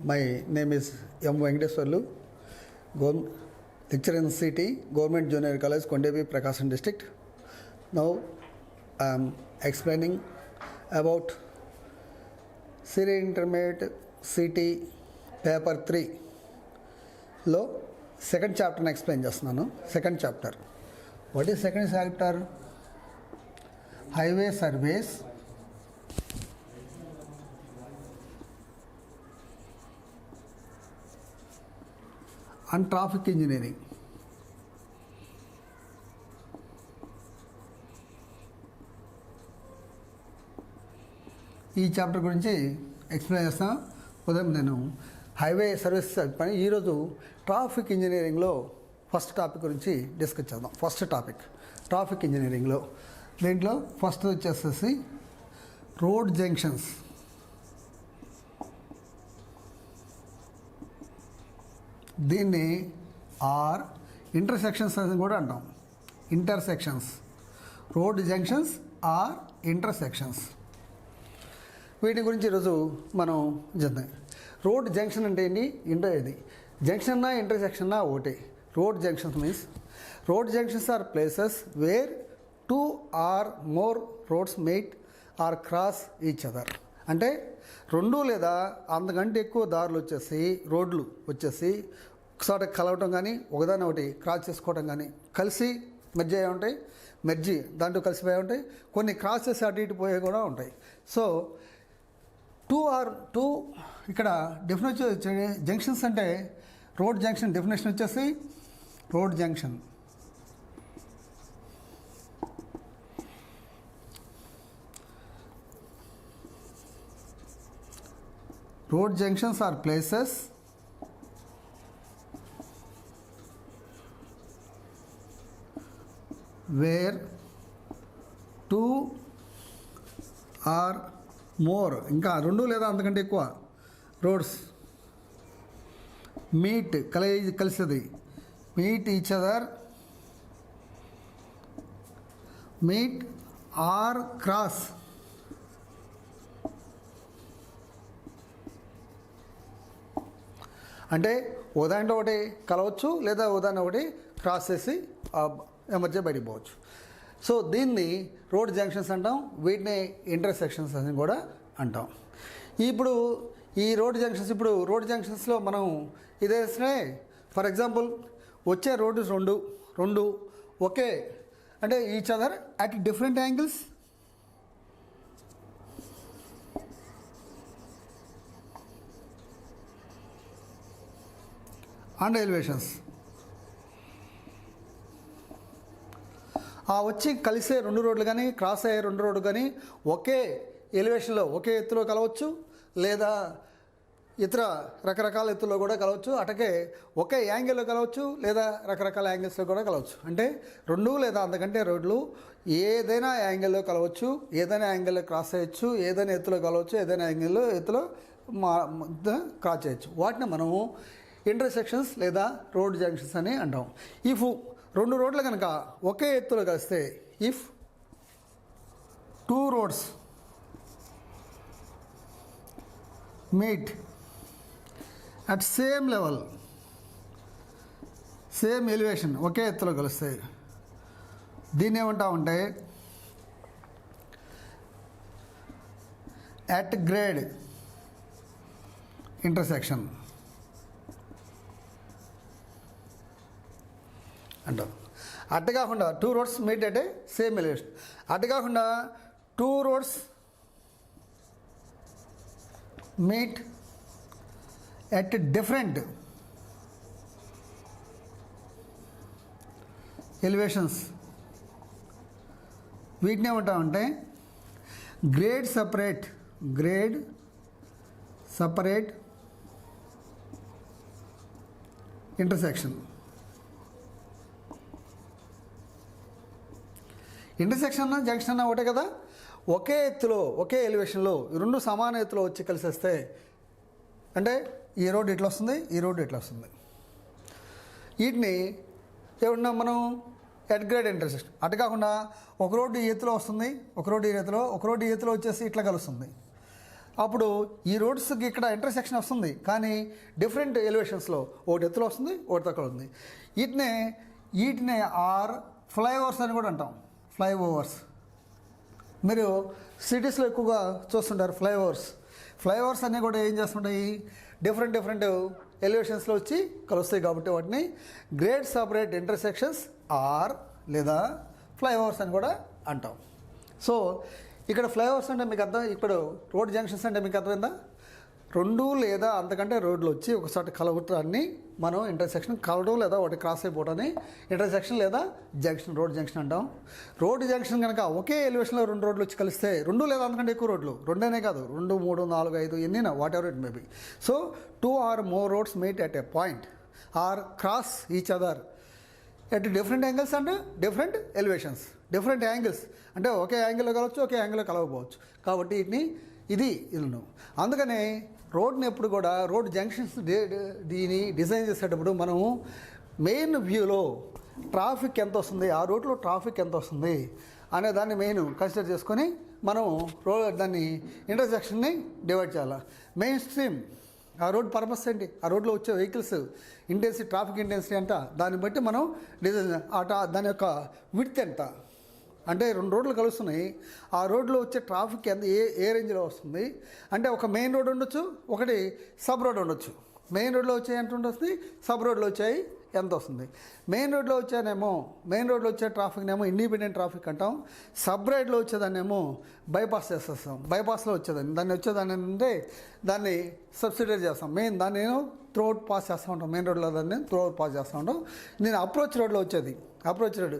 My name is M. Venkateswarlu, lecturer in CT, Government Junior College, Kondevi, Prakasam District. Now I am explaining about Senior Intermediate CT Paper 3 లో second చాప్టర్ని explain చేస్తున్నాను. Second chapter, what is second chapter? Highway surveys and traffic engineering. ఈ chapter గురించి explain చేస్తాను. ఉదయం నేను highway service పని, ఈరోజు ట్రాఫిక్ ఇంజనీరింగ్లో ఫస్ట్ టాపిక్ గురించి డిస్కస్ చేద్దాం. ఫస్ట్ టాపిక్ ట్రాఫిక్ ఇంజనీరింగ్లో, దీంట్లో ఫస్ట్ వచ్చేసేసి రోడ్ జంక్షన్స్. దీన్ని ఆర్ ఇంటర్సెక్షన్స్ అని కూడా అంటాం. Intersections, road junctions or intersections, వీటి గురించి ఈరోజు మనం చేద్దాం. రోడ్ జంక్షన్ అంటే ఏంటి? ఇది జంక్షన్నా ఇంటర్సెక్షన్నా ఒకటి. Road junctions means road junctions are places where two or more roads meet or cross each other. అంటే రెండు లేదా అంతకంటే ఎక్కువ దారులు వచ్చేసి, రోడ్లు వచ్చేసి ఒకసారి కలవటం కానీ, ఒకదాని ఒకటి క్రాస్ చేసుకోవటం కానీ, కలిసి మెర్జ్ అయ్యే ఉంటాయి, మెర్జి దాంట్లో కలిసిపోయే ఉంటాయి, కొన్ని క్రాస్ చేసి అటు ఇటు పోయే కూడా ఉంటాయి. సో టూ ఇక్కడ డెఫినేషన్ వచ్చి జంక్షన్స్ అంటే రోడ్ జంక్షన్ డెఫినేషన్ వచ్చేసి road junction road junctions are places where two or more, ఇంకా రెండు లేదా అంతకంటే ఎక్కువ రోడ్స్ మీట్ కలిసేది, meet each other, meet or cross. అంటే ఉదాహరణ ఒకటి కలవచ్చు లేదా ఉదాహరణ ఒకటి క్రాస్ చేసి ఎమర్జీ బయటికి పోవచ్చు. సో దీన్ని రోడ్ జంక్షన్స్ అంటాం, వీటిని ఇంటర్సెక్షన్స్ అని కూడా అంటాం. ఇప్పుడు ఈ రోడ్ జంక్షన్స్లో మనం ఇదేస్తే, ఫర్ ఎగ్జాంపుల్ వచ్చే రోడ్స్ రెండు ఒకే, అంటే each other at different angles and elevations. ఆ వచ్చి కలిసే రెండు రోడ్లు కానీ, క్రాస్ అయ్యే రెండు రోడ్లు కానీ ఒకే ఎలివేషన్లో, ఒకే ఎత్తులో కలవచ్చు, లేదా ఇతర రకరకాల ఎత్తుల్లో కూడా కలవచ్చు. అటకే ఒకే యాంగిల్లో కలవచ్చు, లేదా రకరకాల యాంగిల్స్లో కూడా కలవచ్చు. అంటే రెండు లేదా అంతకంటే రోడ్లు ఏదైనా యాంగిల్లో కలవచ్చు, ఏదైనా యాంగిల్లో క్రాస్ చేయొచ్చు, ఏదైనా ఎత్తులో కలవచ్చు, ఏదైనా ఎత్తులో క్రాస్ చేయొచ్చు. వాటిని మనము ఇంటర్సెక్షన్స్ లేదా రోడ్ జంక్షన్స్ అని అంటాం. ఇఫ్ రెండు రోడ్లు కనుక ఒకే ఎత్తులో కలిస్తే, if two roads meet at same level, same elevation, ఒకే ఎత్తులో కలుస్తాయి, దీన్ని ఏమంటామంటే అట్ గ్రేడ్ ఇంటర్సెక్షన్ అంటాం. అట్టు కాకుండా టూ రోడ్స్ మీట్ అంటే సేమ్ ఎలివేషన్, అట్టు కాకుండా two roads meet at different elevations, వీటిని ఏమంటామంటే grade separate intersection. Intersection junction ఒకటే కదా, ఒకే ఎత్తులో ఒకే ఎలివేషన్లో రెండు సమాన ఎత్తులో వచ్చి కలిసేస్తే, అంటే ఈ రోడ్ ఇట్లా వస్తుంది, ఈ రోడ్ ఇట్లా వస్తుంది, వీటిని ఏమన్నా మనం ఎట్ గ్రేడ్ ఇంటర్సెక్షన్. అటు కాకుండా ఒక రోడ్డు ఈ ఎత్తులో వస్తుంది, ఒక రోడ్డు ఈ ఎత్తులో వచ్చేసి ఇట్లా కలుస్తుంది. అప్పుడు ఈ రోడ్స్కి ఇక్కడ ఇంటర్సెక్షన్ వస్తుంది, కానీ డిఫరెంట్ ఎలివేషన్స్లో, ఒకటి ఎత్తులో వస్తుంది, ఒకటి తక్కువ ఉంది. వీటినే ఆర్ ఫ్లైఓవర్స్ అని కూడా అంటాం. ఫ్లైఓవర్స్ మీరు సిటీస్లో ఎక్కువగా చూస్తుంటారు. ఫ్లైఓవర్స్ అన్నీ కూడా ఏం చేస్తుంటాయి, డిఫరెంట్ ఎలివేషన్స్లో వచ్చి కలుస్తాయి. కాబట్టి వాటిని గ్రేడ్ సపరేట్ ఇంటర్సెక్షన్స్ ఆర్ లేదా ఫ్లైఓవర్స్ అని కూడా అంటాం. సో ఇక్కడ ఫ్లైఓవర్స్ అంటే మీకు అర్థం, ఇప్పుడు రోడ్ జంక్షన్స్ అంటే మీకు అర్థమైందా? రెండు లేదా అంతకంటే రోడ్లు వచ్చి ఒకసారి కలవటాన్ని మనం ఇంటర్సెక్షన్, కలవడం లేదా ఒకటి క్రాస్ అయిపోవటాన్ని ఇంటర్సెక్షన్ లేదా జంక్షన్, రోడ్ జంక్షన్ అంటాం. రోడ్ జంక్షన్ కనుక ఒకే ఎలివేషన్లో రెండు రోడ్లు వచ్చి కలిస్తే, రెండు లేదా అంతకంటే ఎక్కువ రోడ్లు, రెండేనే కాదు, 2, 3, 4, 5 ఎన్నైనా, whatever it may be. So 2 or more roads meet at a point or cross each other at different angles and different elevations. Different angles అంటే ఒకే యాంగిల్లో కలవచ్చు, ఒకే యాంగిల్లో కలవకపోవచ్చు. కాబట్టి ఇది ఇల్లు. అందుకనే రోడ్ని ఎప్పుడు కూడా, రోడ్ జంక్షన్స్ దీన్ని డిజైన్ చేసేటప్పుడు మనం మెయిన్ వ్యూలో ట్రాఫిక్ ఎంత వస్తుంది, ఆ రోడ్లో ట్రాఫిక్ ఎంత వస్తుంది అనే దాన్ని మెయిన్ కన్సిడర్ చేసుకొని మనం దాన్ని ఇంటర్సెక్షన్ని డివైడ్ చేయాలి. మెయిన్ స్ట్రీమ్ ఆ రోడ్ పర్పస్ ఏంటి, ఆ రోడ్లో వచ్చే వెహికల్స్ ఇంటెన్సిటీ, ట్రాఫిక్ ఇంటెన్సిటీ ఎంత, దాన్ని బట్టి మనం డిజైన్ దాని యొక్క విడ్త్ ఎంత. అంటే రెండు రోడ్లు కలుస్తున్నాయి, ఆ రోడ్లో వచ్చే ట్రాఫిక్ ఎంత, ఏ రేంజ్లో వస్తుంది అంటే, ఒక మెయిన్ రోడ్ ఉండొచ్చు, ఒకటి సబ్ రోడ్ ఉండొచ్చు. మెయిన్ రోడ్లో వచ్చే ఎంత ఉంటుంది, సబ్ రోడ్లో వచ్చాయి ఎంత వస్తుంది. మెయిన్ రోడ్లో వచ్చే ట్రాఫిక్నేమో ఇండిపెండెంట్ ట్రాఫిక్ అంటాం. సబ్ రోడ్లో వచ్చేదాన్నేమో బైపాస్ చేసేస్తాం. బైపాస్లో వచ్చేదాన్ని అంటే దాన్ని సబ్సిడైజ్ చేస్తాం. దాన్ని నేను త్రోఅవుట్ పాస్ చేస్తూ ఉంటాం. మెయిన్ రోడ్లో దాన్ని త్రోఅవుట్ పాస్ చేస్తూ ఉంటాం. నేను అప్రోచ్ రోడ్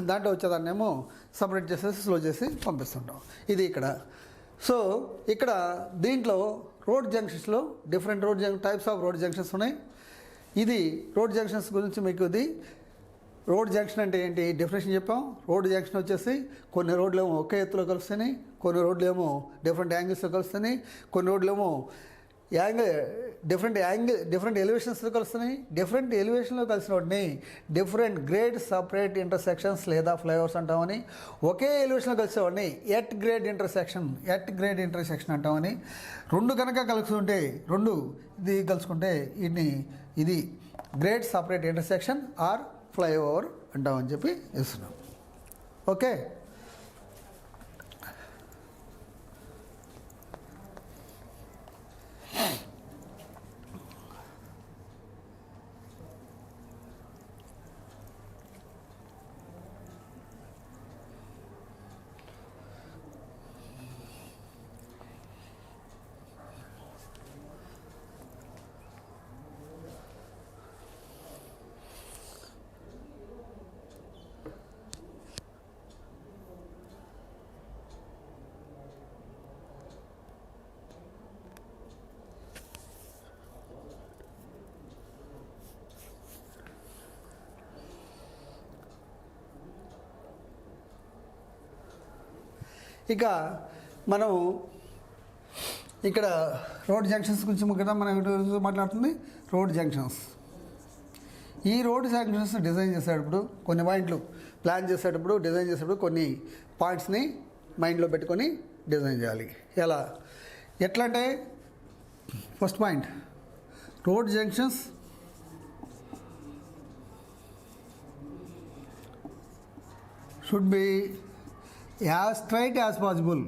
దాంట్లో వచ్చేదాన్నేమో సపరేట్ చేసేసి స్లో చేసి పంపిస్తుంటాం. ఇది ఇక్కడ. సో ఇక్కడ దీంట్లో రోడ్ జంక్షన్స్లో different types of road junctions ఉన్నాయి. ఇది రోడ్ జంక్షన్స్ గురించి మీకు ఇది రోడ్ జంక్షన్ అంటే ఏంటి డెఫినేషన్ చెప్పాం. రోడ్ జంక్షన్ వచ్చేసి కొన్ని రోడ్లు ఏమో ఒకే ఎత్తులో కలుస్తాయి, కొన్ని రోడ్లు ఏమో డిఫరెంట్ యాంగిల్స్లో కలుస్తాయి, కొన్ని రోడ్లు ఏమో డిఫరెంట్ ఎలివేషన్స్లో కలుస్తున్నాయి. డిఫరెంట్ ఎలివేషన్లో కలిసిన వాటిని డిఫరెంట్ గ్రేడ్ సపరేట్ ఇంటర్సెక్షన్స్ లేదా ఫ్లైఓవర్స్ అంటామని, ఒకే ఎలివేషన్లో కలిసేవాడిని ఎట్ గ్రేడ్ ఇంటర్సెక్షన్ అంటామని, రెండు కనుక కలుసుకుంటే కలుసుకుంటే ఇది grade separate intersection or flyover అంటామని చెప్పి ఇస్తున్నాం. ఓకే. ఇక మనం ఇక్కడ రోడ్ జంక్షన్స్ గురించి కదా మనం మాట్లాడుతుంది. రోడ్ జంక్షన్స్, ఈ రోడ్ జంక్షన్స్ డిజైన్ చేసేటప్పుడు కొన్ని పాయింట్లు డిజైన్ చేసేటప్పుడు కొన్ని పాయింట్స్ని మైండ్లో పెట్టుకొని డిజైన్ చేయాలి. ఎట్లా అంటే, first point, road junctions should be as straight as possible.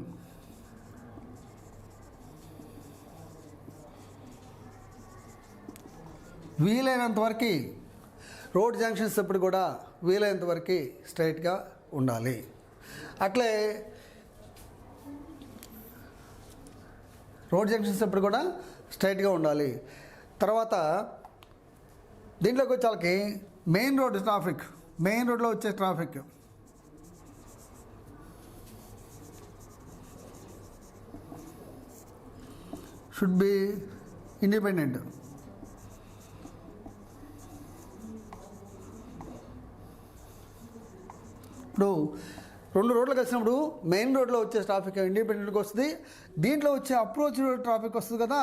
వీలైనంత వరకు రోడ్ జంక్షన్స్ ఎప్పుడు కూడా వీలైనంత వరకు స్ట్రైట్గా ఉండాలి. అట్లే రోడ్ జంక్షన్స్ ఎప్పుడు కూడా స్ట్రైట్గా ఉండాలి. తర్వాత దీంట్లోకి వచ్చేకి మెయిన్ రోడ్లో వచ్చే ట్రాఫిక్ షుడ్ బి ఇండిపెండెంట్. ఇప్పుడు రెండు రోడ్లు కలిసినప్పుడు మెయిన్ రోడ్లో వచ్చే ట్రాఫిక్ ఇండిపెండెంట్గా వస్తుంది, దీంట్లో వచ్చే అప్రోచ్ ట్రాఫిక్ వస్తుంది కదా,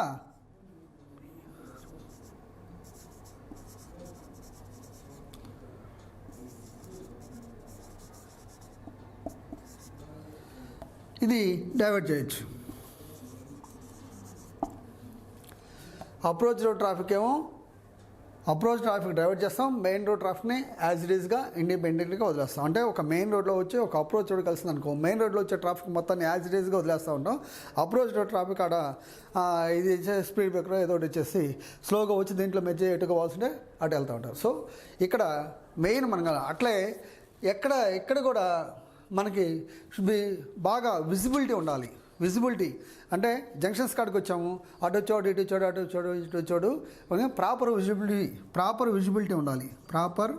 ఇది డైవర్ట్ చేయొచ్చు. అప్రోచ్ రోడ్ ట్రాఫిక్ ఏమో అప్రోచ్ ట్రాఫిక్ డైవర్ట్ చేస్తాం, మెయిన్ రోడ్ ట్రాఫిక్ని యాజ్ ఇట్ ఈస్గా ఇండిపెండెంట్గా వదిలేస్తాం. అంటే ఒక మెయిన్ రోడ్లో వచ్చి ఒక అప్రోచ్ రోడ్ కలిసింది అనుకో, మెయిన్ రోడ్లో వచ్చే ట్రాఫిక్ మొత్తాన్ని యాజ్ ఇట్ ఈస్గా వదిలేస్తూ ఉంటాం. అప్రోచ్ రోడ్ ట్రాఫిక్ ఆడ ఇది స్పీడ్ బ్రేకర్ ఏదో ఒకటి వచ్చేసి స్లోగా వచ్చి దీంట్లో మెజ్జి ఎటు కావాల్సింటే అటు వెళ్తూ ఉంటారు. సో ఇక్కడ మెయిన్ మనం అట్లే ఎక్కడ కూడా మనకి బాగా విజిబిలిటీ ఉండాలి. విజిబిలిటీ అంటే జంక్షన్స్ కాడికి వచ్చాము, అటు వచ్చాడు ఇటు వచ్చాడు అటు వచ్చాడు ఇటు వచ్చాడు, ప్రాపర్ విజిబిలిటీ ఉండాలి. ప్రాపర్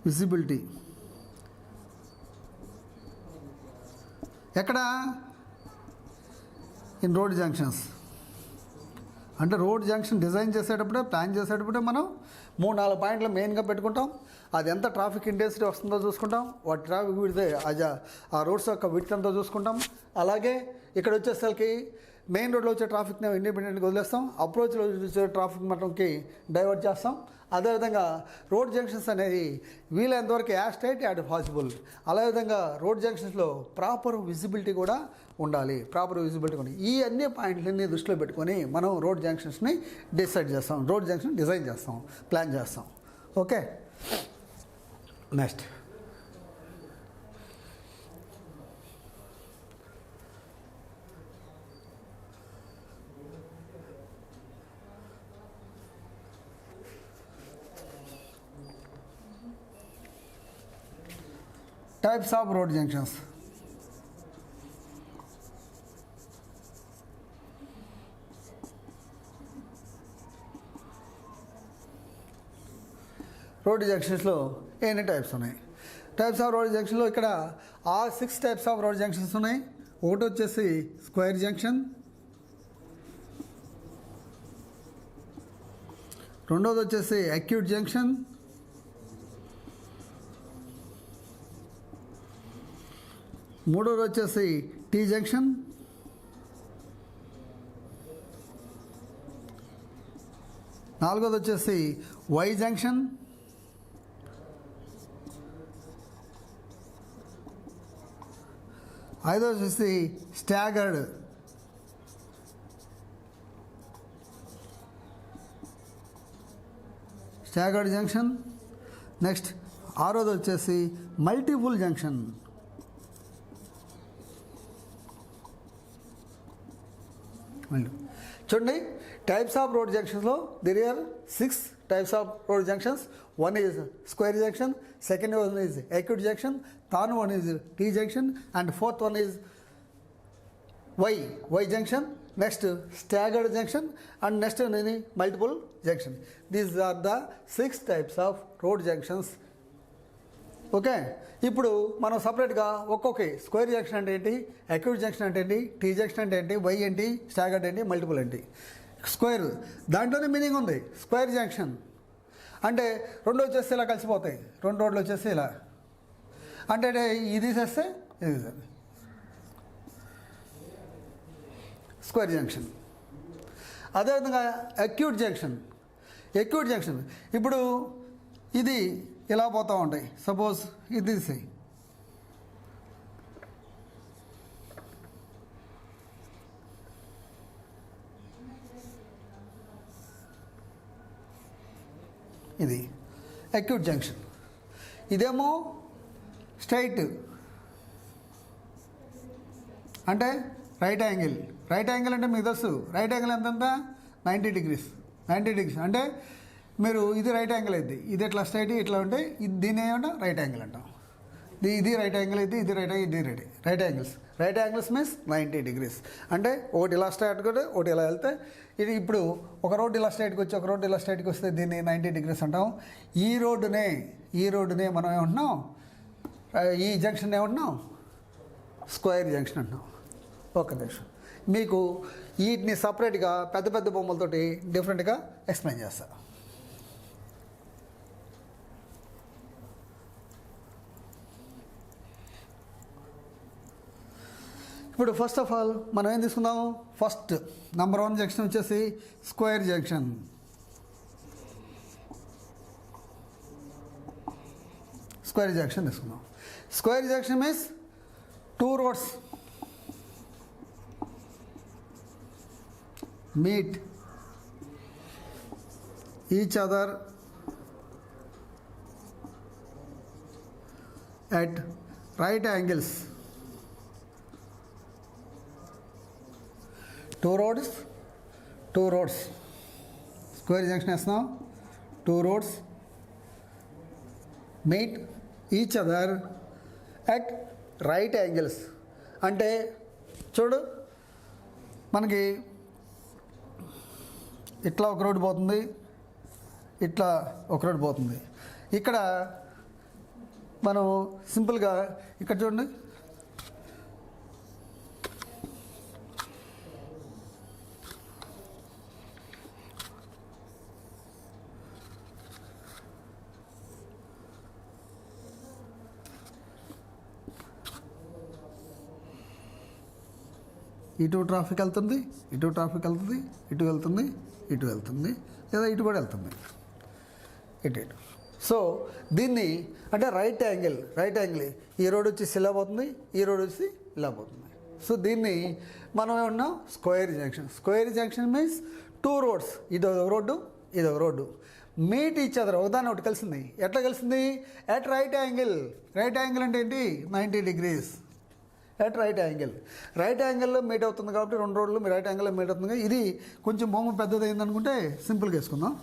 విజిబిలిటీ ఎక్కడ? In road junctions. అంటే రోడ్ జంక్షన్ డిజైన్ చేసేటప్పుడే ప్లాన్ చేసేటప్పుడే మనం 3-4 పాయింట్లు మెయిన్గా పెట్టుకుంటాం. అది ఎంత ట్రాఫిక్ ఇంటెన్సిటీ వస్తుందో చూసుకుంటాం, వాటి ట్రాఫిక్ విడితే ఆ రోడ్స్ యొక్క విడ్త్ ఎంతో చూసుకుంటాం. అలాగే ఇక్కడ వచ్చేసరికి మెయిన్ రోడ్లో వచ్చే ట్రాఫిక్ని ఇండిపెండెంట్గా వదిలేస్తాం, అప్రోచ్లో వచ్చే ట్రాఫిక్ మటంకి డైవర్ట్ చేస్తాం. అదేవిధంగా రోడ్ జంక్షన్స్ అనేది వీలైనంతవరకు యాజ్ టైట్ యాజ్ పాసిబుల్. అదేవిధంగా రోడ్ జంక్షన్స్లో ప్రాపర్ విజిబిలిటీ కూడా ఉండాలి. ఈ అన్ని పాయింట్లన్నీ దృష్టిలో పెట్టుకొని మనం రోడ్ జంక్షన్స్ని రోడ్ జంక్షన్ డిజైన్ చేస్తాం, ప్లాన్ చేస్తాం. Okay, next types of road junctions. Road జంక్షన్స్లో ఎన్ని టైప్స్ ఉన్నాయి? టైప్స్ ఆఫ్ రోడ్ జంక్షన్లో ఇక్కడ 6 టైప్స్ ఆఫ్ రోడ్ జంక్షన్స్ ఉన్నాయి. ఒకటి వచ్చేసి స్క్వేర్ జంక్షన్, రెండోది వచ్చేసి అక్యూట్ జంక్షన్, మూడోది వచ్చేసి టీ జంక్షన్, నాలుగోది వచ్చేసి వై జంక్షన్, ఐదోది వచ్చేసి స్టాగర్డ్, జంక్షన్. నెక్స్ట్ ఆరోది వచ్చేసి మల్టిపుల్ జంక్షన్. చూడండి, టైప్స్ ఆఫ్ రోడ్ జంక్షన్స్లో there are 6 types of road junctions. One is square junction, second one is acute junction, third one is T junction, and fourth one is Y junction. Next staggered junction, and next అనేది multiple junction. These are the 6 types of road junctions. Okay, ఇప్పుడు మనం సపరేట్గా ఒక్కొక్క square junction అంటే ఏంటి, acute junction అంటే ఏంటి, tea junction అంటే ఏంటి, వై ఏంటి, స్టాగర్డ్ ఏంటి, మల్టిపుల్ ఏంటి. స్క్వేర్ దాంట్లోనే మీనింగ్ ఉంది. స్క్వేర్ జంక్షన్ అంటే రెండు వచ్చేస్తే ఇలా కలిసిపోతాయి, రెండు రోడ్లు వచ్చేస్తే ఇలా, అంటే ఇది తీసేస్తే ఇది స్క్వేర్ జంక్షన్. అదేవిధంగా అక్యూట్ జంక్షన్ ఇప్పుడు ఇది ఇలా పోతూ ఉంటాయి. సపోజ్ ఇది తీసేయి, ఇది అక్యూట్ జంక్షన్. ఇదేమో స్ట్రైట్ అంటే రైట్ యాంగిల్ అంటే మీకు తెలుసు రైట్ యాంగిల్ ఎంత 90 degrees అంటే మీరు ఇది రైట్ యాంగిల్ అయితే ఇది ఎట్లా స్ట్రైట్ ఇట్లా ఉంటే దీన్ని ఏమంటాం రైట్ యాంగిల్ అంటాం. ఇది రైట్ యాంగిల్ అయితే ఇది రైట్ యాంగిల్, ఇది రైట్ యాంగిల్స్ మీన్స్ 90 degrees. అంటే ఒకటి ఇలా స్ట్రైట్ కూడా ఒకటి ఇలా వెళ్తే ఇది ఇప్పుడు ఒక రోడ్డు ఇలా స్ట్రైట్కి వచ్చి ఒక రోడ్డు ఇలా స్ట్రైట్కి వస్తే దీన్ని 90 degrees అంటాం. ఈ రోడ్డునే మనం ఏమంటున్నాం, ఈ జంక్షన్ ఏమంటున్నాం స్క్వేర్ జంక్షన్ అంటున్నాం. ఓకే నిమిషం మీకు వీటిని సపరేట్గా పెద్ద పెద్ద బొమ్మలతోటి డిఫరెంట్గా ఎక్స్ప్లెయిన్ చేస్తాను. ఇప్పుడు ఫస్ట్ ఆఫ్ ఆల్ మనం ఏం తీసుకుందాం, ఫస్ట్ నెంబర్ 1 జంక్షన్ వచ్చేసి స్క్వేర్ జంక్షన్. తీసుకుందాం. Square junction means 2 roads meet each other at right angles. Two roads square junction వేస్తున్నాం. Two roads meet each other at right angles. అంటే చూడు, మనకి ఇట్లా ఒక రోడ్డు పోతుంది, ఇట్లా ఒక రోడ్డు పోతుంది. ఇక్కడ మనం సింపుల్గా ఇక్కడ చూడండి, ఇటు ట్రాఫిక్ వెళ్తుంది, ఇటు ట్రాఫిక్ వెళ్తుంది, ఇటు వెళ్తుంది, ఇటు వెళ్తుంది, లేదా ఇటు కూడా వెళ్తుంది, ఇటు. సో దీన్ని అంటే రైట్ యాంగిల్ ఈ రోడ్ వచ్చి ఇలా పోతుంది, ఈ రోడ్ వచ్చి ఇలా పోతుంది. సో దీన్ని మనం ఏమన్నాం square junction means two roads, ఇదొక రోడ్డు ఇదొక రోడ్డు మీట్ ఈచ్ అదర్, ఒకదాన్ని ఒకటి కలిసింది. ఎట్లా కలిసింది? ఎట్ రైట్ యాంగిల్ అంటే ఏంటి? 90 degrees ఎట్ రైట్ యాంగిల్లో మీట్ అవుతుంది. కాబట్టి రెండు రోడ్లు రైట్ యాంగిల్లో మీట్ అవుతుంది. ఇది కొంచెం బొమ్మ పెద్దది అయిందనుకుంటే సింపుల్గా వేసుకుందాం.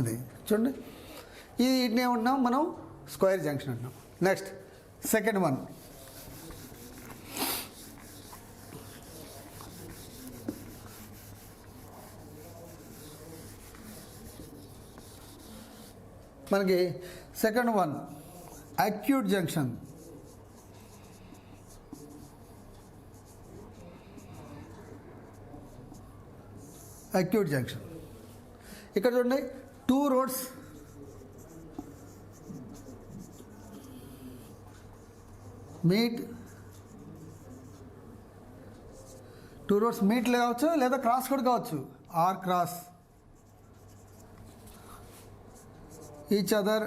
ఇది చూడండి, వీటిని ఏమంటున్నాం మనం? స్క్వేర్ జంక్షన్ అంటున్నాం. నెక్స్ట్ సెకండ్ వన్, మనకి సెకండ్ వన్ అక్యూట్ జంక్షన్. ఇక్కడ చూడండి, టూ రోడ్స్ మీట్ కావచ్చు, లేదా క్రాస్ కూడా కావచ్చు. Or cross each other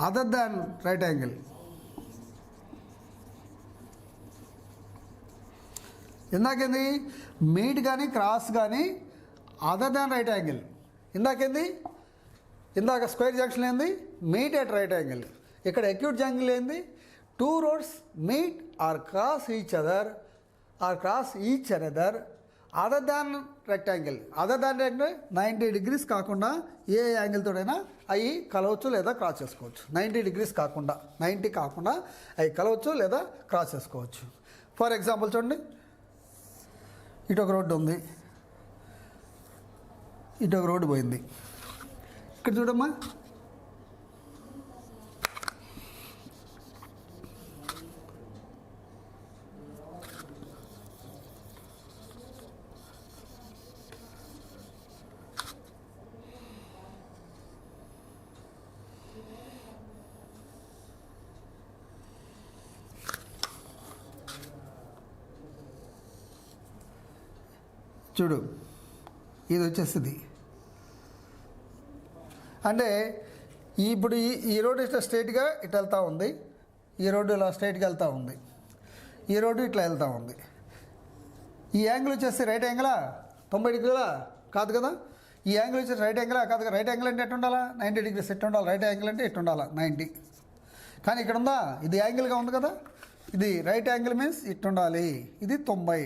other than right angle. ఇందాకేంది? మీట్ కానీ క్రాస్ కానీ అదర్ దాన్ రైట్ యాంగిల్. ఇందాక స్క్వేర్ జంక్షన్ ఏంది? Meet at right angle. ఇక్కడ అక్యూట్ జంక్షన్ ఏంది? Two roads meet or cross each another other than rectangle. 90 degrees కాకుండా ఏ angle తోడైనా అవి కలవచ్చు లేదా క్రాస్ చేసుకోవచ్చు. 90 degrees కాకుండా అవి కలవచ్చు లేదా క్రాస్ చేసుకోవచ్చు. ఫర్ ఎగ్జాంపుల్ చూడండి, ఇటు ఒక రోడ్డు ఉంది, ఇటు ఒక రోడ్డు పోయింది. ఇక్కడ చూడమ్మా, చూడు ఇది వచ్చేస్తుంది. అంటే ఇప్పుడు ఈ రోడ్డు ఇట్లా స్ట్రైట్గా ఇట్లా వెళ్తూ ఉంది, ఈ రోడ్డు ఇలా స్ట్రైట్గా వెళ్తూ ఉంది, ఈ రోడ్డు ఇట్లా వెళ్తూ ఉంది. ఈ యాంగిల్ వచ్చేసి రైట్ యాంగిలా? 90 degrees కాదు కదా. ఈ యాంగిల్ వచ్చేసి రైట్ యాంగిలా కాదు కదా. రైట్ యాంగిల్ అంటే ఎట్టు ఉండాలా? 90 degrees ఎట్టు ఉండాలి. రైట్ యాంగిల్ అంటే ఎట్టు ఉండాలా? 90. కానీ ఇక్కడ ఉందా? ఇది యాంగిల్గా ఉంది కదా. ఇది రైట్ యాంగిల్ మీన్స్ ఇట్టు ఉండాలి. ఇది 90.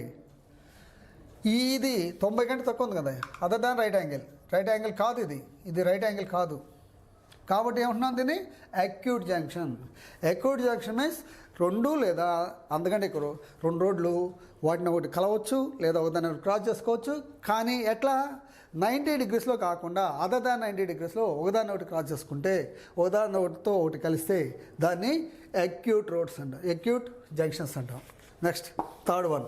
ఇది 90 కంటే తక్కువ ఉంది కదా. అదర్ దాన్ రైట్ యాంగిల్ కాదు. ఇది రైట్ యాంగిల్ కాదు. కాబట్టి ఏమంటున్నాం దీన్ని? అక్యూట్ జంక్షన్ మీన్స్ రెండు లేదా అందుకంటే ఎక్కువ రెండు రోడ్లు వాటిని ఒకటి కలవచ్చు లేదా ఒకదాన్ని క్రాస్ చేసుకోవచ్చు. కానీ ఎట్లా? 90 degrees కాకుండా అదర్ దాన్ 90 degrees ఒకదాన్ని ఒకటి క్రాస్ చేసుకుంటే ఒకదాన్ని ఒకటితో ఒకటి కలిస్తే దాన్ని అక్యూట్ రోడ్స్ అంటాం, అక్యూట్ జంక్షన్స్ అంటాం. Next third one,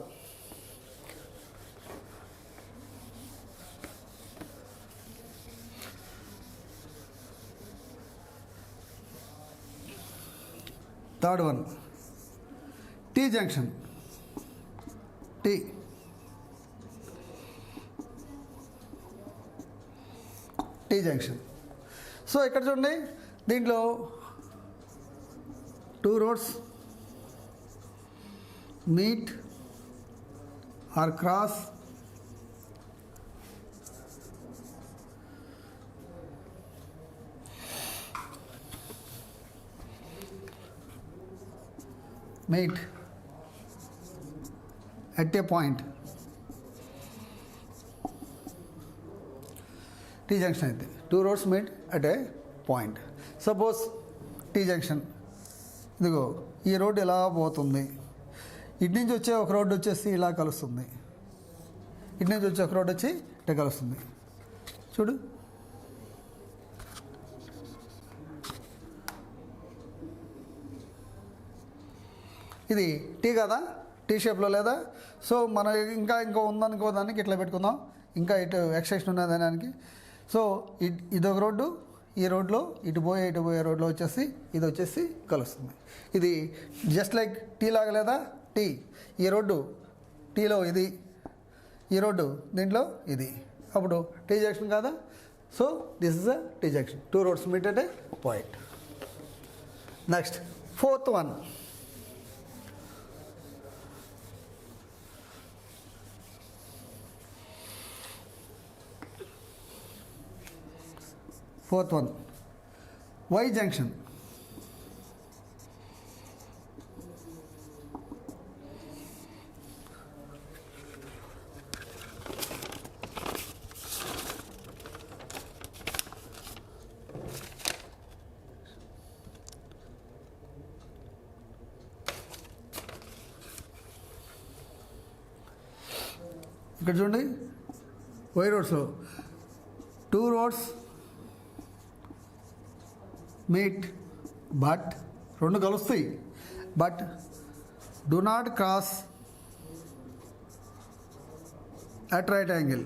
third one T junction, T T junction. So ఇక్కడ చూడండి, దీంట్లో 2 roads meet or cross at a point. T junction అయితే 2 roads meet at a point. Suppose tea junction, ఇదిగో ఈ road ఇలా పోతుంది, ఇటు నుంచి వచ్చే ఒక రోడ్డు వచ్చేసి ఇలా కలుస్తుంది, ఇటు నుంచి వచ్చే ఒక రోడ్డు వచ్చి ఇట్లా కలుస్తుంది. చూడు, ఇది టీ కదా, టీ షేప్లో లేదా? సో మనం ఇంకో ఉందనుకో, దానికి ఇట్లా పెట్టుకుందాం, ఇంకా ఇటు ఎక్స్టెన్షన్ ఉన్నది దానికి. సో ఇదొక రోడ్డు, ఈ రోడ్లో ఇటు పోయే రోడ్లో వచ్చేసి ఇది వచ్చేసి కలుస్తుంది. ఇది జస్ట్ లైక్ టీ లాగా లేదా? టీ, ఈ రోడ్డు టీలో ఇది, ఈ రోడ్డు దీంట్లో ఇది, అప్పుడు టీ జంక్షన్ కాదా? So this is a T junction. 2 roads meet at a point. Next fourth one, Y junction. ఇక్కడ చూడండి, Y roadsలో 2 roads మీట్, బట్ 2 కలుస్తాయి, but do not cross at right angle.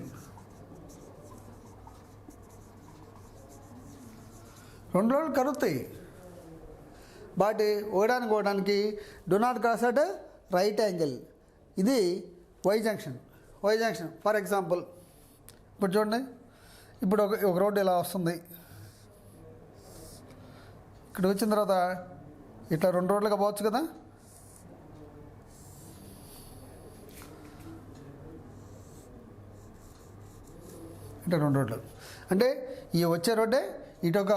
2 రోడ్లు కలుస్తాయి, బట్ ఒకడానికి do not cross at right angle. ఇది Y junction. For example, ఇప్పుడు చూడండి, ఇప్పుడు ఒక రోడ్డు ఇలా వస్తుంది, ఇక్కడ వచ్చిన తర్వాత ఇట్లా 2 రోడ్లుగా పోవచ్చు కదా. ఇట్లా 2 రోడ్లు అంటే ఈ వచ్చే రోడ్డే ఇటు ఒక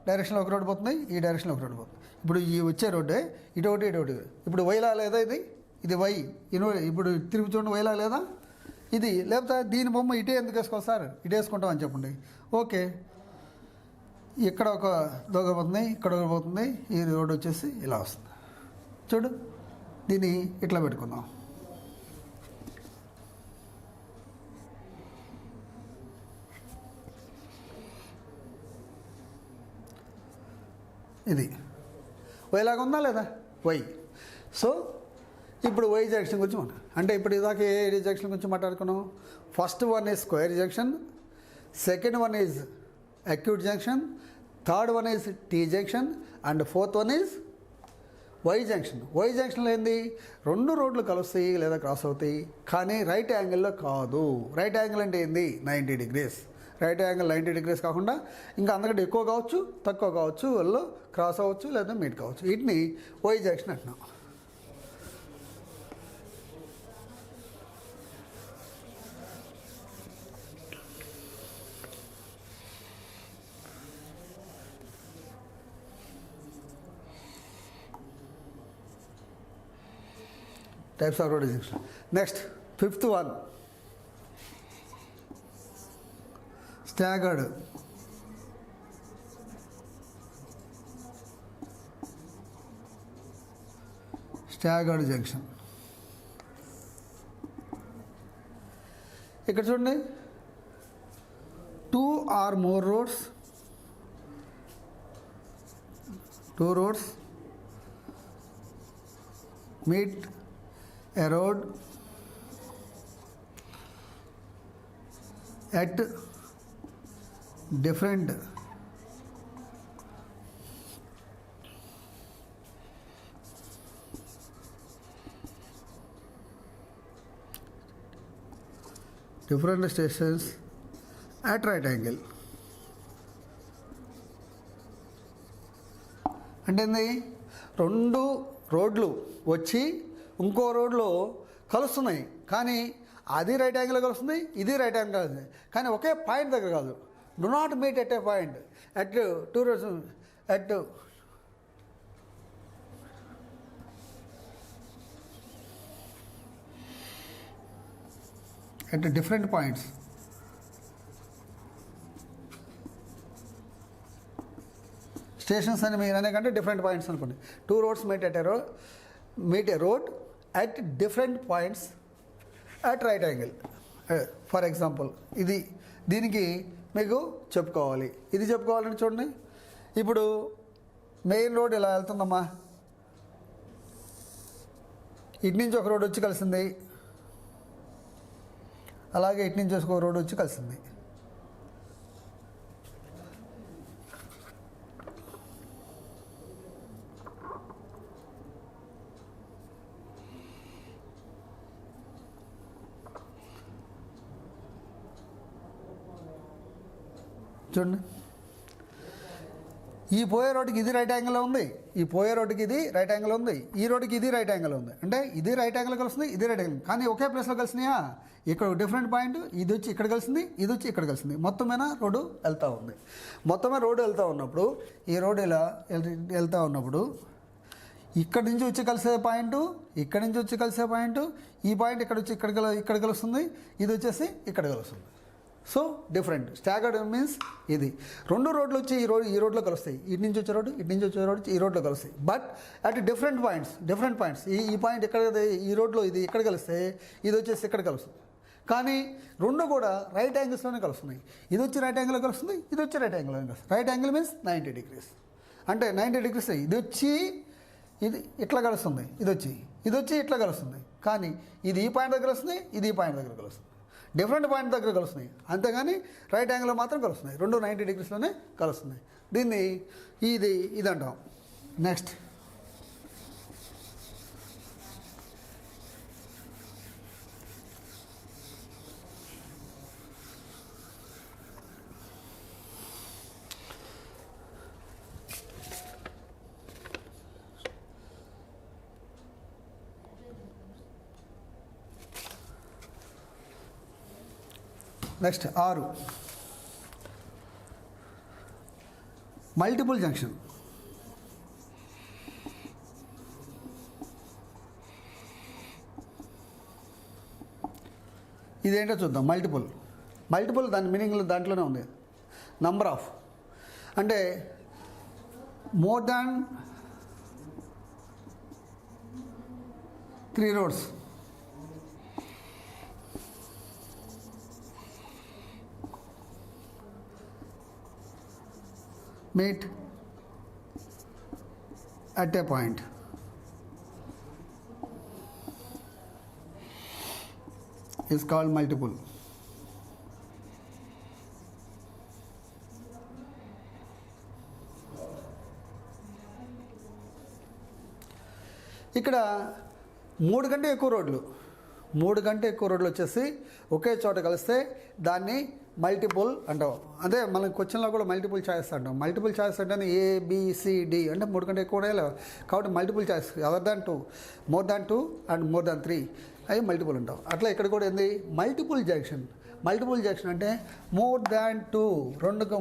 డైరెక్షన్లో ఒక రోడ్డు పోతుంది, ఈ డైరెక్షన్లో ఒక రోడ్డు పోతుంది. ఇప్పుడు ఈ వచ్చే రోడ్డే ఇటొకటి. ఇప్పుడు వైలా లేదా? ఇది వై. ఇప్పుడు తిరిగి చూడండి, వైలా లేదా? ఇది లేకపోతే దీని బొమ్మ ఇటే ఎందుకు వేసుకోవాలి సార్? ఇటు వేసుకుంటామని చెప్పండి. ఓకే, ఇక్కడ ఒక దోగ పోతుంది, ఇక్కడ ఒక పోతుంది, ఈ రోడ్డు వచ్చేసి ఇలా వస్తుంది. చూడు, దీన్ని ఇట్లా పెట్టుకుందాం. ఇది వైలాగా ఉందా లేదా? వై. సో ఇప్పుడు వై జంక్షన్ గురించి అంటే ఇప్పుడు ఇదాక ఏ జంక్షన్ గురించి మాట్లాడుకున్నాం? First one is square junction, second one is acute junction, third one is T junction, and fourth one is Y junction. Y జంక్షన్లో ఏంది? 2 రోడ్లు కలుస్తాయి లేదా క్రాస్ అవుతాయి, కానీ రైట్ యాంగిల్లో కాదు. రైట్ యాంగిల్ అంటే ఏంది? 90 degrees. రైట్ యాంగిల్ 90 degrees కాకుండా ఇంకా అంతకంటే ఎక్కువ కావచ్చు, తక్కువ కావచ్చు, వాళ్ళు క్రాస్ అవ్వచ్చు లేదా మీట్ కావచ్చు. వీటిని వై జంక్షన్ అంటున్నాం. Types of road junction. Next, 5th one, staggered. Junction. ఇక్కడ చూడండి, 2 or more roads, 2 roads meet a road at different different stations at right angle. అంటే ఏంది, రెండు రోడ్లు వచ్చి ఇంకో రోడ్లో కలుస్తున్నాయి, కానీ అది రైట్ యాంగిల్ కలుస్తుంది, ఇది రైట్ యాంగిల్ కలుస్తుంది, కానీ ఒకే పాయింట్ దగ్గర కాదు. Do not meet at a point at two roads at different points. Stations అని మీరు అనేకంటే డిఫరెంట్ పాయింట్స్ అనుకోండి. Two roads meet A road at different points at right angle. For example దీనికి మీకు చెప్పుకోవాలి, ఇది చెప్పుకోవాలని చూడండి. ఇప్పుడు మెయిన్ రోడ్ ఇలా వెళ్తుందమ్మా, ఇటు నుంచి ఒక రోడ్ వచ్చి కలిసింది, అలాగే ఇటు నుంచి ఒక రోడ్ వచ్చి కలిసింది. చూడండి, ఈ పోయే రోడ్డుకి ఇది రైట్ యాంగిల్లో ఉంది, ఈ పోయే రోడ్డుకి ఇది రైట్ యాంగిల్ ఉంది, ఈ రోడ్డుకి ఇది రైట్ యాంగిల్ ఉంది. అంటే ఇది రైట్ యాంగిల్ కలుస్తుంది, ఇది రైట్ యాంగిల్, కానీ ఒకే ప్లేస్లో కలిసినాయా? ఇక్కడ డిఫరెంట్ పాయింట్, ఇది వచ్చి ఇక్కడ కలిసింది, ఇది వచ్చి ఇక్కడ కలిసింది, మొత్తమైన రోడ్డు వెళ్తూ ఉంది. మొత్తమే రోడ్డు వెళ్తూ ఉన్నప్పుడు ఈ రోడ్డు ఇలా వెళ్తూ ఉన్నప్పుడు ఇక్కడి నుంచి వచ్చి కలిసే పాయింట్, ఇక్కడి నుంచి వచ్చి కలిసే పాయింట్, ఈ పాయింట్ ఇక్కడ వచ్చి ఇక్కడ కలుస్తుంది, ఇది వచ్చేసి ఇక్కడ కలుస్తుంది. సో డిఫరెంట్ స్టాగర్డ్ మీన్స్ ఇది రెండు రోడ్లు వచ్చి ఈ రోడ్లో కలుస్తాయి, ఇటు నుంచి వచ్చే రోడ్డు, ఇటు నుంచి వచ్చే రోడ్డు ఈ రోడ్లో కలుస్తాయి. బట్ అట్ డిఫరెంట్ పాయింట్స్ ఈ పాయింట్ ఇక్కడ, ఈ రోడ్లో ఇది ఇక్కడ కలిస్తే ఇది వచ్చేసి ఇక్కడ కలుస్తుంది, కానీ రెండు కూడా రైట్ యాంగిల్స్లోనే కలుస్తున్నాయి. ఇది వచ్చి రైట్ యాంగిల్లో కలుస్తుంది, ఇది వచ్చి రైట్ యాంగిల్లోనే కలుస్తుంది. Right angle means 90 degrees. అంటే 90 degrees ఇది వచ్చి ఇది ఇట్లా కలుస్తుంది, ఇది వచ్చి ఇట్లా కలుస్తుంది, కానీ ఇది ఈ పాయింట్ దగ్గర కలుస్తుంది, ఇది ఈ పాయింట్ దగ్గర కలుస్తుంది. డిఫరెంట్ పాయింట్ దగ్గర కలుస్తున్నాయి, అంతేగాని రైట్ యాంగిల్లో మాత్రం కలుస్తున్నాయి. రెండు 90 degreesలోనే కలుస్తున్నాయి. దీన్ని ఇది అంటాం. Next next 6 multiple junction. ఇదేంటో చూద్దాం. మల్టిపుల్ దాని మీనింగ్లో దాంట్లోనే ఉంది. నంబర్ ఆఫ్ అంటే more than 3 roads. Meet at a point. Is called multiple. ఇక్కడ 3 కంటే ఎక్కువ రోడ్లు వచ్చేసి ఒకే చోట కలిస్తే దాన్ని మల్టిపుల్ అంటాం. అదే మనం క్వశ్చన్లో కూడా మల్టిపుల్ చాయిస్ అంటాం. మల్టిపుల్ చాయిస్ అంటే ABCD అంటే 3 కంటే ఎక్కువ కాబట్టి multiple choice. Other than 2, more than 2 and more than 3 అవి మల్టిపుల్ అంటాం. అట్లా ఇక్కడ కూడా ఏంది మల్టిపుల్ జంక్షన్ అంటే మోర్ దాన్ 2,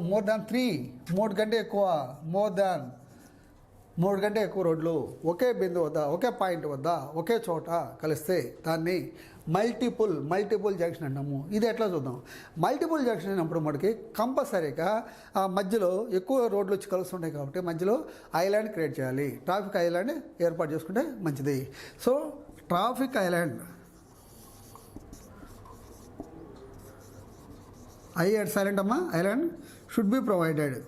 మోర్ దాన్ 3, 3 కంటే ఎక్కువ, మోర్ దాన్ 3 కంటే ఎక్కువ రోడ్లు ఒకే బిందువు వద్ద, ఒకే పాయింట్ వద్ద, ఒకే చోట కలిస్తే దాన్ని మల్టిపుల్ జంక్షన్ అంటాము. ఇది ఎట్లా చూద్దాం. మల్టిపుల్ జంక్షన్ అయినప్పుడు మనకి కంపల్సరీగా ఆ మధ్యలో ఎక్కువ రోడ్లు వచ్చి కలుస్తుంటాయి కాబట్టి మధ్యలో ఐలాండ్ క్రియేట్ చేయాలి. ట్రాఫిక్ ఐలాండ్ ఏర్పాటు చేసుకుంటే మంచిది. సో ట్రాఫిక్ ఐలాండ్ సైలెంట్ అమ్మా, ఐలాండ్ షుడ్ బి ప్రొవైడెడ్.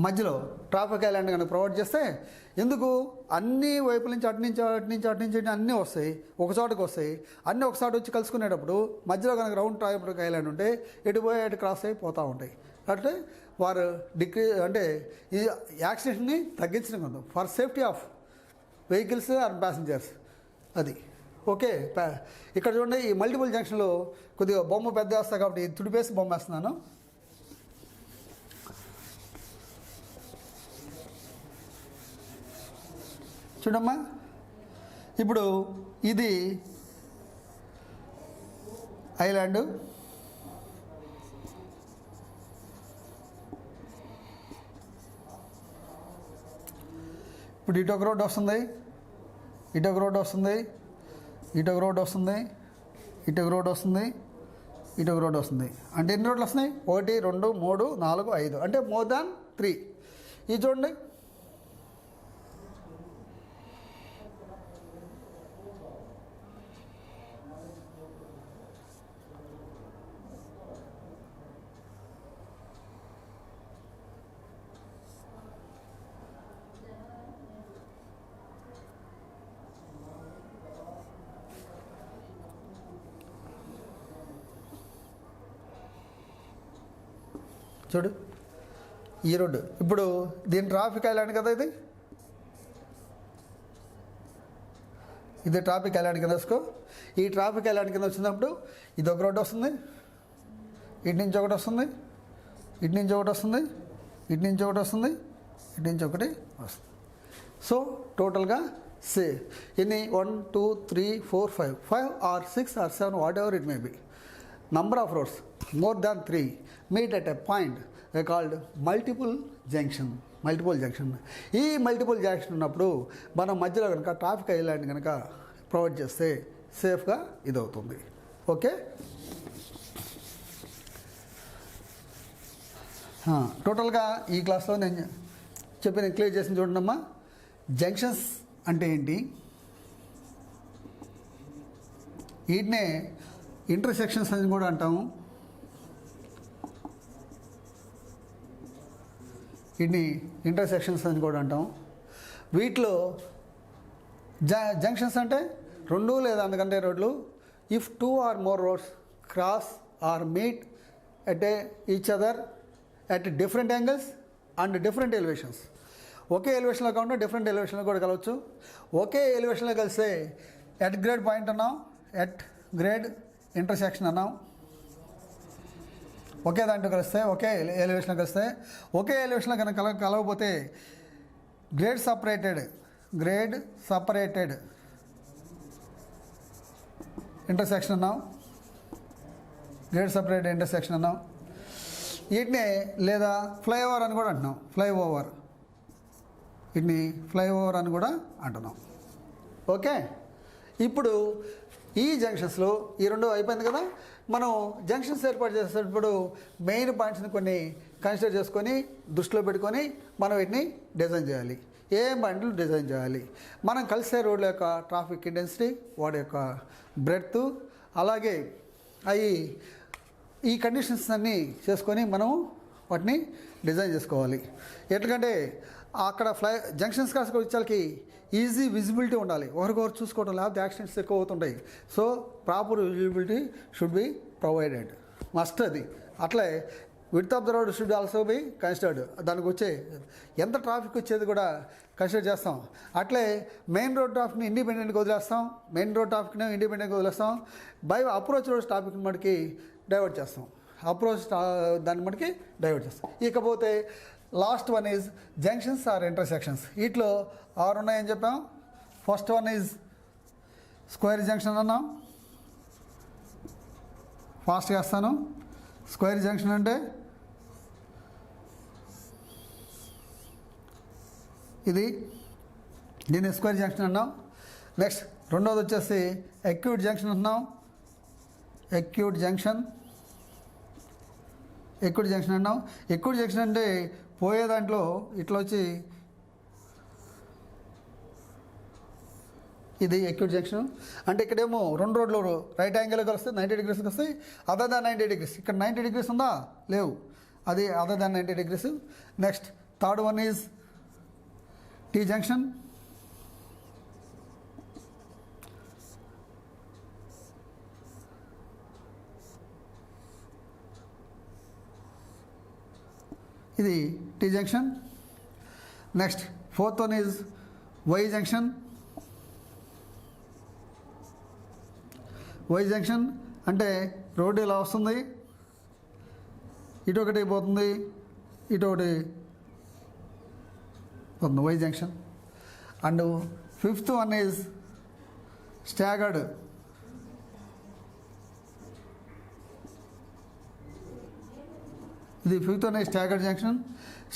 మధ్యలో ట్రాఫిక్ ఐలాండ్ కనుక ప్రొవైడ్ చేస్తే ఎందుకు అన్ని వైపుల నుంచి అటు నుంచి అన్నీ వస్తాయి, ఒక చోటకి వస్తాయి. అన్నీ ఒకసారి వచ్చి కలుసుకునేటప్పుడు మధ్యలో కనుక రౌండ్ ట్రాఫిక్ ఐలాండ్ ఉంటే ఎటు పోయి అటు క్రాస్ అయిపోతూ ఉంటాయి. అంటే వారు ఈ యాక్సిడెంట్ని తగ్గించడం కదా, for safety of vehicles and passengers. అది ఓకే. ఇక్కడ చూడండి, ఈ మల్టిపుల్ జంక్షన్లో కొద్దిగా బొమ్మ పెద్ద వేస్తా కాబట్టి తుడిపేసి బొమ్మ వేస్తున్నాను. చూడమ్మా, ఇప్పుడు ఇది ఐలాండ్, ఇప్పుడు ఇటు ఒక రోడ్డు వస్తుంది, ఇటు ఒక రోడ్డు వస్తుంది, ఇటు ఒక రోడ్డు వస్తుంది, ఇటు ఒక రోడ్డు వస్తుంది, ఇటు ఒక రోడ్డు వస్తుంది. అంటే ఎన్ని రోడ్లు వస్తున్నాయి? 1 2 3 4 5, అంటే మోర్ దాన్ 3. ఇది చూడండి, చూడు ఈ రోడ్డు. ఇప్పుడు దీని ట్రాఫిక్ ఐలాండ్ కదా, ఇది ట్రాఫిక్ ఐలాండ్ కింద వేసుకో. ఈ ట్రాఫిక్ ఐలాండ్ కింద వచ్చినప్పుడు ఇది ఒక రోడ్డు వస్తుంది, ఇటు నుంచి ఒకటి వస్తుంది, ఇటు నుంచి ఒకటి వస్తుంది, ఇటు నుంచి ఒకటి వస్తుంది, ఇటు నుంచి ఒకటి వస్తుంది. సో టోటల్గా ఎన్ని 1 2 3 4 5 or 6 or 7 what ever it may B, number of roads more than 3 meet at a point they called multiple junction. ఈ మల్టిపుల్ జంక్షన్ ఉన్నప్పుడు మనం మధ్యలో కనుక ట్రాఫిక్ ఐలాండ్ కనుక ప్రొవైడ్ చేస్తే సేఫ్గా ఇదవుతుంది. ఓకే, టోటల్గా ఈ క్లాస్లో నేను చెప్పిన క్లియర్ చేసిన చూడండమ్మా. జంక్షన్స్ అంటే ఏంటి, వీటినే ఇంటర్సెక్షన్స్ అని కూడా అంటాము, వీటిని ఇంటర్సెక్షన్స్ అని కూడా అంటాం. వీటిలో జంక్షన్స్ అంటే 2 లేదా అంతకంటే రోడ్లు, if 2 or more roads cross or meet at each other at different angles and different elevations. ఒకే ఎలివేషన్లో కాకుండా డిఫరెంట్ ఎలివేషన్లో కూడా కలవచ్చు. ఒకే ఎలివేషన్లో కలిస్తే ఎట్ గ్రేడ్ పాయింట్ అన్నాం, ఎట్ గ్రేడ్ ఇంటర్సెక్షన్ అన్నాం. ఒకే దాంట్లో కలిస్తే, ఒకే ఎలివేషన్లో కలిస్తే, ఒకే ఎలివేషన్లో కనుక కలవకపోతే గ్రేడ్ సపరేటెడ్ ఇంటర్సెక్షన్ అన్నాం, గ్రేడ్ సపరేటెడ్ ఇంటర్సెక్షన్ అన్నాం. వీటిని లేదా ఫ్లైఓవర్ అని కూడా అంటున్నాం, వీటిని ఫ్లైఓవర్ అని కూడా అంటున్నాం. ఓకే, ఇప్పుడు ఈ జంక్షన్స్లో ఈ 2 అయిపోయింది కదా. మనం జంక్షన్స్ ఏర్పాటు చేసేటప్పుడు మెయిన్ పాయింట్స్ని కొన్ని కన్సిడర్ చేసుకొని దృష్టిలో పెట్టుకొని మనం వీటిని డిజైన్ చేయాలి. ఏం పాయింట్లు డిజైన్ చేయాలి, మనం కలిసే రోడ్ల యొక్క ట్రాఫిక్ ఇంటెన్సిటీ, వాటి యొక్క బ్రెడ్త్, అలాగే ఈ కండిషన్స్ అన్నీ చేసుకొని మనం వాటిని డిజైన్ చేసుకోవాలి. ఎట్లంటే అక్కడ జంక్షన్స్ కాస్త వచ్చేసరికి ఈజీ విజిబిలిటీ ఉండాలి, ఒకరికొకరు చూసుకోవడం, లేకపోతే యాక్సిడెంట్స్ ఎక్కువ అవుతుంటాయి. So proper visibility should be provided, must అది. అట్లే width of the road should also be considered, దానికి వచ్చే ఎంత ట్రాఫిక్ వచ్చేది కూడా కన్సిడర్ చేస్తాం. అట్లే మెయిన్ రోడ్ ట్రాఫిక్ని ఇండిపెండెంట్గా వదిలేస్తాం, బై అప్రోచ్ రోడ్ ట్రాఫిక్ని మటుకి డైవర్ట్ చేస్తాం, దాన్ని మటుకి డైవర్ట్ చేస్తాం. ఇకపోతే last one is junctions or intersections. వీటిలో 6 ఉన్నాయని చెప్పాం. First one is square junction అన్నాం, ఫాస్ట్గా వేస్తాను. స్క్వేర్ జంక్షన్ అంటే దీన్ని స్క్వేర్ జంక్షన్ అన్నాం. నెక్స్ట్ రెండోది వచ్చేసి అక్యూట్ జంక్షన్ అన్నాం. అక్యూట్ జంక్షన్ అన్నాం. అక్యూట్ జంక్షన్ అంటే పోయే దాంట్లో ఇట్లా వచ్చి ఇది అక్యూట్ జంక్షన్ అంటే ఇక్కడేమో 2 రోడ్లు రైట్ యాంగిల్కి వస్తాయి, 90 degreesకి వస్తాయి. అదర్ దాన్ 90 degrees, ఇక్కడ 90 degrees ఉందా? లేవు, అది other than 90 degrees. Next third one is T junction. ఇది T junction. Next fourth one is Y junction. Y junction అంటే రోడ్డు ఇలా వస్తుంది, ఇటు ఒకటి పోతుంది, ఇటు ఒకటి పోతుంది, Y junction. And fifth one is staggered. ఇది fifth one is staggered junction.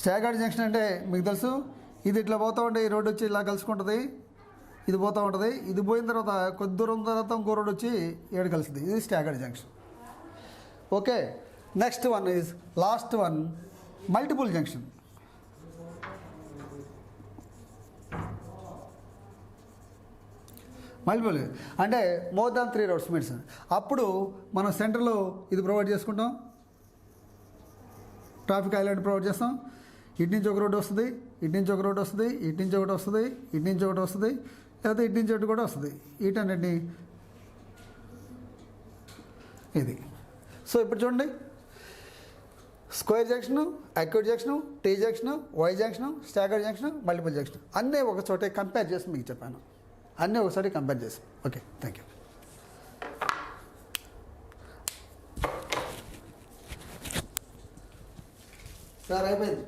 Staggered junction అంటే మీకు తెలుసు, ఇది ఇట్లా పోతూ ఉంటే ఈ రోడ్డు వచ్చి ఇలా కలుసుకుంటుంది, ఇది పోతూ ఉంటుంది, ఇది పోయిన తర్వాత కొద్ది దూరం తర్వాత ఇంకో రోడ్డు వచ్చి ఏడు కలుస్తుంది. ఇది staggered junction. Okay, next one is lost one multiple junction. Multiple అంటే మోర్ దాన్ 3 రోడ్స్ మీట్స్. అప్పుడు మనం సెంటర్లో ఇది ప్రొవైడ్ చేసుకుంటాం, ట్రాఫిక్ ఐలాండ్ ప్రొవైడ్ చేస్తాం. ఇటు నుంచి ఒక రోడ్డు వస్తుంది, ఇటు నుంచి ఒక రోడ్డు వస్తుంది, ఇటు నుంచి ఒకటి వస్తుంది, ఇటు నుంచి ఒకటి వస్తుంది, లేకపోతే ఇటు నుంచి ఒకటి కూడా వస్తుంది. వీటన్నిటిని ఇది. సో ఇప్పుడు చూడండి, square junction, acute junction, T junction, Y junction, staggered junction, multiple junction అన్నీ ఒక చోటే కంపేర్ చేసి మీకు చెప్పాను. అన్నీ ఒకసారి కంపేర్ చేసి. Okay, thank you. సార్ అయిపోయింది.